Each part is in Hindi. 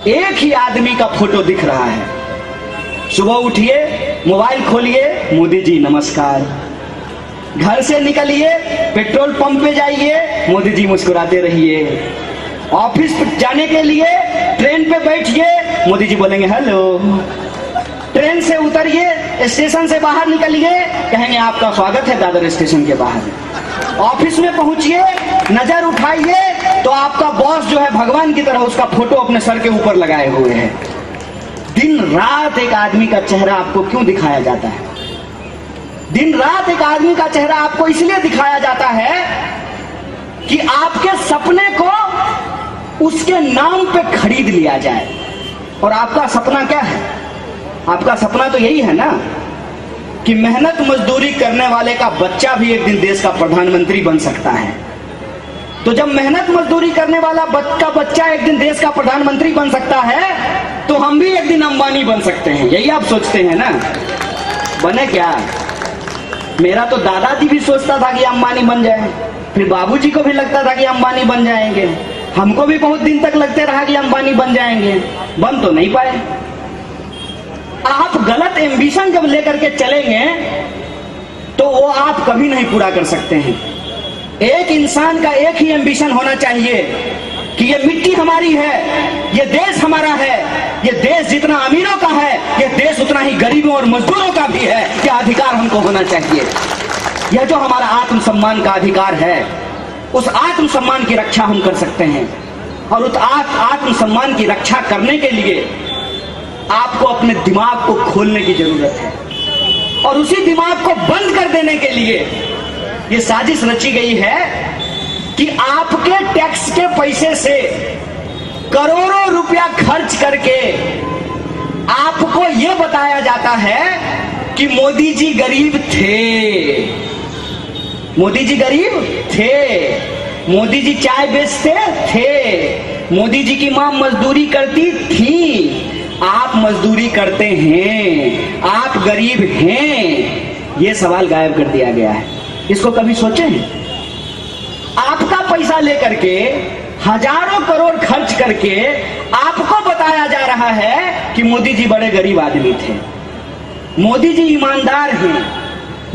एक ही आदमी का फोटो दिख रहा है। सुबह उठिए, मोबाइल खोलिए, मोदी जी नमस्कार। घर से निकलिए, पेट्रोल पंप पे जाइए, मोदी जी मुस्कुराते रहिए। ऑफिस जाने के लिए ट्रेन पे बैठिए, मोदी जी बोलेंगे हेलो। ट्रेन से उतरिए, स्टेशन से बाहर निकलिए, कहेंगे आपका स्वागत है दादर स्टेशन के बाहर। ऑफिस में पहुंचिए, नजर उठाइए तो आपका बॉस जो है भगवान की तरह उसका फोटो अपने सर के ऊपर लगाए हुए है। दिन रात एक आदमी का चेहरा आपको क्यों दिखाया जाता है? दिन रात एक आदमी का चेहरा आपको इसलिए दिखाया जाता है कि आपके सपने को उसके नाम पे खरीद लिया जाए। और आपका सपना क्या है? आपका सपना तो यही है ना कि मेहनत मजदूरी करने वाले का बच्चा भी एक दिन देश का प्रधानमंत्री बन सकता है। तो जब मेहनत मजदूरी करने वाला बच्चा एक दिन देश का प्रधानमंत्री बन सकता है, तो हम भी एक दिन अंबानी बन सकते हैं। यही आप सोचते हैं ना? बने क्या? मेरा तो दादाजी भी सोचता था कि अंबानी बन जाए, फिर बाबूजी को भी लगता था कि अंबानी बन जाएंगे, हमको भी बहुत दिन तक लगते रहा कि अंबानी बन जाएंगे, बन तो नहीं पाए। आप गलत एम्बिशन जब लेकर के चलेंगे तो वो आप कभी नहीं पूरा कर सकते हैं। एक इंसान का एक ही एम्बिशन होना चाहिए कि ये मिट्टी हमारी है, ये देश हमारा है, ये देश जितना अमीरों का है, ये देश उतना ही गरीबों और मजदूरों का भी है। क्या अधिकार हमको होना चाहिए? यह जो हमारा आत्मसम्मान का अधिकार है, उस आत्मसम्मान की रक्षा हम कर सकते हैं। और उस आत्मसम्मान की रक्षा करने के लिए आपको अपने दिमाग को खोलने की जरूरत है। और उसी दिमाग को बंद कर देने के लिए ये साजिश रची गई है कि आपके टैक्स के पैसे से करोड़ों रुपया खर्च करके आपको ये बताया जाता है कि मोदी जी गरीब थे, मोदी जी गरीब थे, मोदी जी चाय बेचते थे, मोदी जी की मां मजदूरी करती थी, आप मजदूरी करते हैं, आप गरीब हैं। ये सवाल गायब कर दिया गया है। इसको कभी सोचे हैं? आपका पैसा लेकर के हजारों करोड़ खर्च करके आपको बताया जा रहा है कि मोदी जी बड़े गरीब आदमी थे, मोदी जी ईमानदार हैं,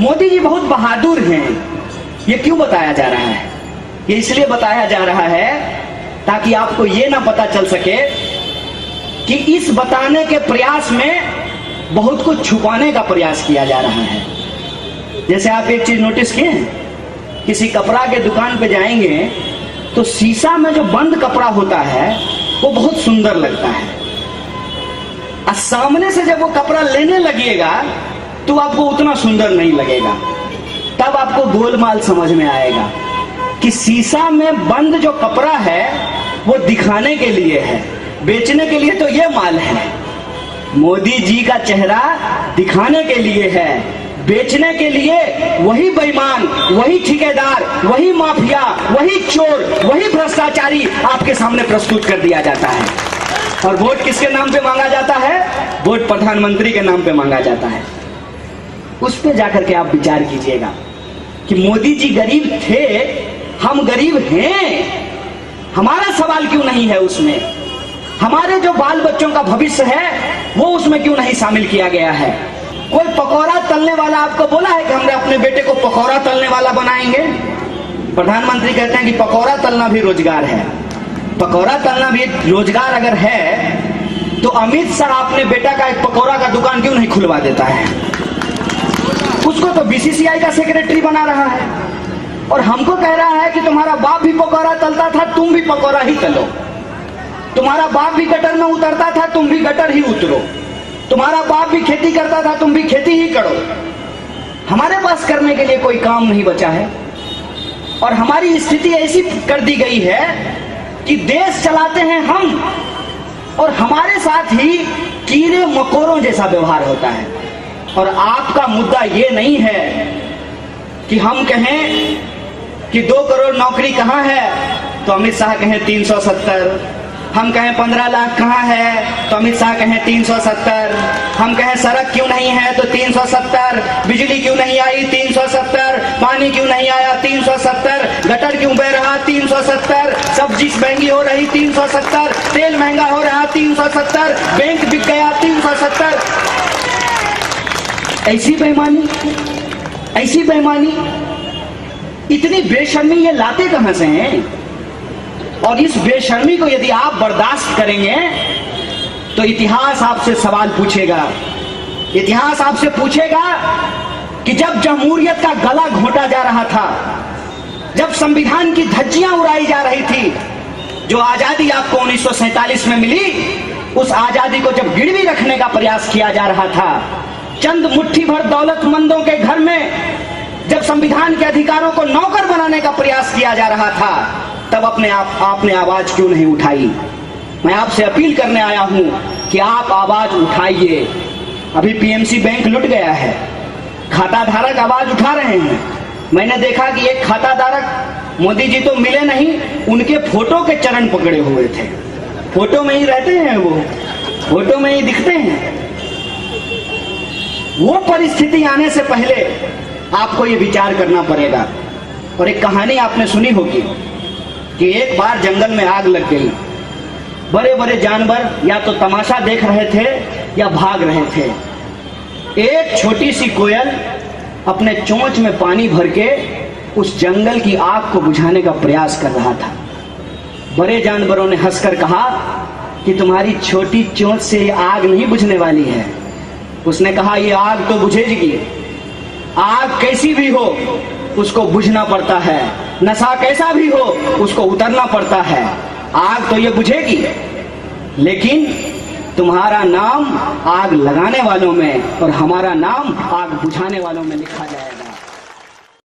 मोदी जी बहुत बहादुर हैं। ये क्यों बताया जा रहा है? ये इसलिए बताया जा रहा है ताकि आपको ये ना पता चल सके कि इस बताने के प्रयास में बहुत कुछ छुपाने का प्रयास किया जा रहा है। जैसे आप एक चीज नोटिस किए हैं, किसी कपड़ा के दुकान पे जाएंगे तो शीशा में जो बंद कपड़ा होता है वो बहुत सुंदर लगता है, और सामने से जब वो कपड़ा लेने लगिएगा तो आपको उतना सुंदर नहीं लगेगा। तब आपको गोलमाल समझ में आएगा कि शीशा में बंद जो कपड़ा है वो दिखाने के लिए है, बेचने के लिए तो ये माल है। मोदी जी का चेहरा दिखाने के लिए है, बेचने के लिए वही बेईमान, वही ठेकेदार, वही माफिया, वही चोर, वही भ्रष्टाचारी आपके सामने प्रस्तुत कर दिया जाता है। और वोट किसके नाम पे मांगा जाता है? वोट प्रधानमंत्री के नाम पे मांगा जाता है। उस पे जाकर के आप विचार कीजिएगा कि मोदी जी गरीब थे, हम गरीब हैं, हमारा सवाल क्यों नहीं है उसमें? हमारे जो बाल बच्चों का भविष्य है वो उसमें क्यों नहीं शामिल किया गया है? कोई पकौड़ा तलने वाला आपको बोला है कि हमने अपने बेटे को पकौड़ा तलने वाला बनाएंगे? प्रधानमंत्री कहते हैं कि पकौड़ा तलना भी रोजगार है। पकौड़ा तलना भी रोजगार अगर है तो अमित शाह अपने बेटा का एक पकौड़ा का दुकान क्यों नहीं खुलवा देता है? उसको तो बीसीसीआई का सेक्रेटरी बना रहा है और हमको कह रहा है कि तुम्हारा बाप भी पकौड़ा तलता था, तुम भी पकौड़ा ही तलो। तुम्हारा बाप भी गटर में उतरता था, तुम भी गटर ही उतरो। तुम्हारा बाप भी खेती करता था, तुम भी खेती ही करो। हमारे पास करने के लिए कोई काम नहीं बचा है और हमारी स्थिति ऐसी कर दी गई है कि देश चलाते हैं हम और हमारे साथ ही कीड़े मकोड़ों जैसा व्यवहार होता है। और आपका मुद्दा ये नहीं है कि हम कहें कि 2 करोड़ नौकरी कहां है तो अमित शाह कहें 370, हम कहें 15 लाख कहाँ है तो अमित शाह कहें 370। हम कहें सड़क क्यों नहीं है तो 370, बिजली क्यों नहीं आई 370, पानी क्यों नहीं आया 370, गटर क्यों बह रहा 370, सब्जी महंगी हो रही 370, तेल महंगा हो रहा 370, बैंक बिक गया 370। ऐसी बेईमानी, ऐसी बेईमानी, इतनी बेशर्मी ये लाते कहां से हैं? और इस बेशर्मी को यदि आप बर्दाश्त करेंगे तो इतिहास आपसे सवाल पूछेगा। इतिहास आपसे पूछेगा कि जब जमहूरियत का गला घोंटा जा रहा था, जब संविधान की धज्जियां उड़ाई जा रही थी, जो आजादी आपको 1947 में मिली, उस आजादी को जब गिरवी रखने का प्रयास किया जा रहा था, चंद मुट्ठी भर दौलतमंदों के घर में जब संविधान के अधिकारों को नौकर बनाने का प्रयास किया जा रहा था, तब आपने आवाज क्यों नहीं उठाई? मैं आपसे अपील करने आया हूं कि आप आवाज उठाइए। अभी पीएमसी बैंक लुट गया है, खाता धारक आवाज उठा रहे हैं। मैंने देखा कि एक खाता धारक, मोदी जी तो मिले नहीं, उनके फोटो के चरण पकड़े हुए थे। फोटो में ही रहते हैं, वो फोटो में ही दिखते हैं। वो परिस्थिति आने से पहले आपको ये विचार करना पड़ेगा। और एक कहानी आपने सुनी होगी कि एक बार जंगल में आग लग गई। बड़े बड़े जानवर या तो तमाशा देख रहे थे या भाग रहे थे। एक छोटी सी कोयल अपने चोंच में पानी भर के उस जंगल की आग को बुझाने का प्रयास कर रहा था। बड़े जानवरों ने हंसकर कहा कि तुम्हारी छोटी चोंच से ये आग नहीं बुझने वाली है। उसने कहा ये आग तो बुझेगी। आग कैसी भी हो उसको बुझना पड़ता है, नशा कैसा भी हो उसको उतरना पड़ता है। आग तो ये बुझेगी, लेकिन तुम्हारा नाम आग लगाने वालों में और हमारा नाम आग बुझाने वालों में लिखा जाएगा।